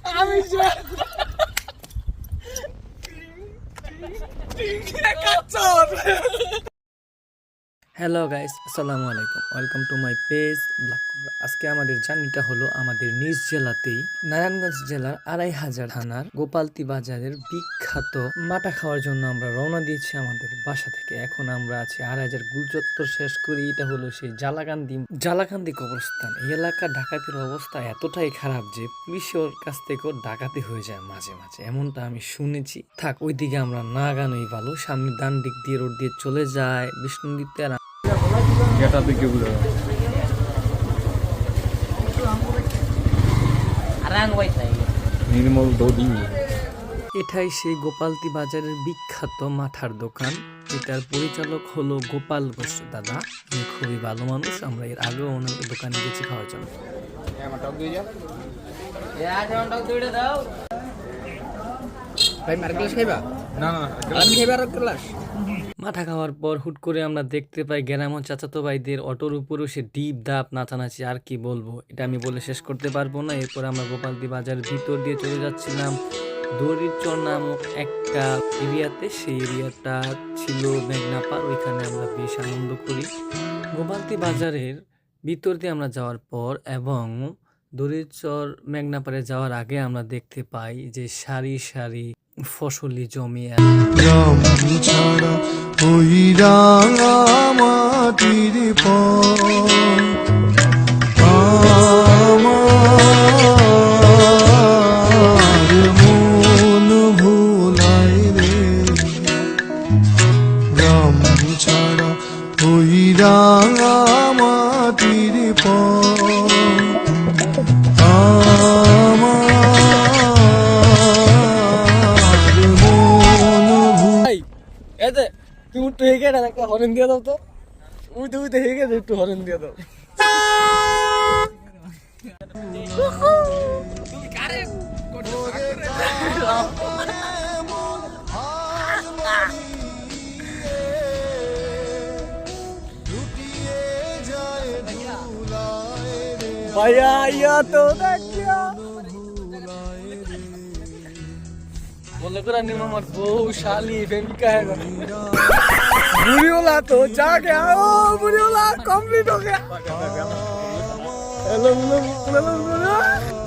আমি hello guys, আসসালামু আলাইকুম। Welcome to my page black cobra. আজকে আমাদের জার্নিটা হলো আমাদের নিজ জেলাতেই, নারায়ণগঞ্জ জেলার ২৫০০ থানার গোপালতি বাজারের বিখ্যাত মাটা খাওয়ার জন্য আমরা রওনা দিয়েছি আমাদের বাসা থেকে। এখন আমরা আছি ২৫০০ গুলচত্বর শেষ করি। এটা হলো সেই জালাকান্দি কবরস্থান। এই এলাকার ডাকাতির অবস্থা এতটাই খারাপ যে পুলিশের কাছ থেকেও ডাকাতি হয়ে যায় মাঝে মাঝে, এমনটা আমি শুনেছি। থাক, ওইদিকে আমরা না গানোই ভালো। সামনে ডান দিক দিয়ে রোড দিয়ে চলে যায় বিষ্ণুদিতে। আর এটাই সেই গোপালতি বাজারের বিখ্যাত মাঠার দোকান। এটার পরিচালক হলো গোপাল ঘোষ দাদা। উনি খুবই ভালো মানুষ। আমরা এর আগেও ওনার দোকানে গেছি খাওয়ার জন্য। মাথা খাওয়ার পর হুট করে আমরা দেখতে পাই গ্রাম চাচাতো ভাইদের অটোর উপরেও সে ডিপ দাপ নাচানাচি। আর কি বলবো, এটা আমি বলে শেষ করতে পারবো না। এরপর আমরা গোপালতি বাজারের ভিতর দিয়ে চলে যাচ্ছিলাম দড়িচর নামক একটা এরিয়াতে। সেই এরিয়াটা ছিল মেঘনাপার। ওইখানে আমরা বেশ আনন্দ করি। গোপালতি বাজারের ভিতর দিয়ে আমরা যাওয়ার পর এবং দড়িচর মেঘনাপারে যাওয়ার আগে আমরা দেখতে পাই যে সারি সারি ফসলি জমি। ছাড়া ওই রাঙা মাটির আমার মন ভোলায় রে, রাম ছাড়া ওই রাঙা মাটির তুই একটু হেগে না, একটা হরেন দিয়ে দাও তো। উঠে হেগে একটু হরেন দিয়ে দাও। ভাইয়া আইয়া তো দেখিয়া बोले को रानी मामर बहू शाली प्रेमिका है। बुरी वाला तो जा गया, ओ बुरी वाला कंप्लीट हो गया। Hello hello hello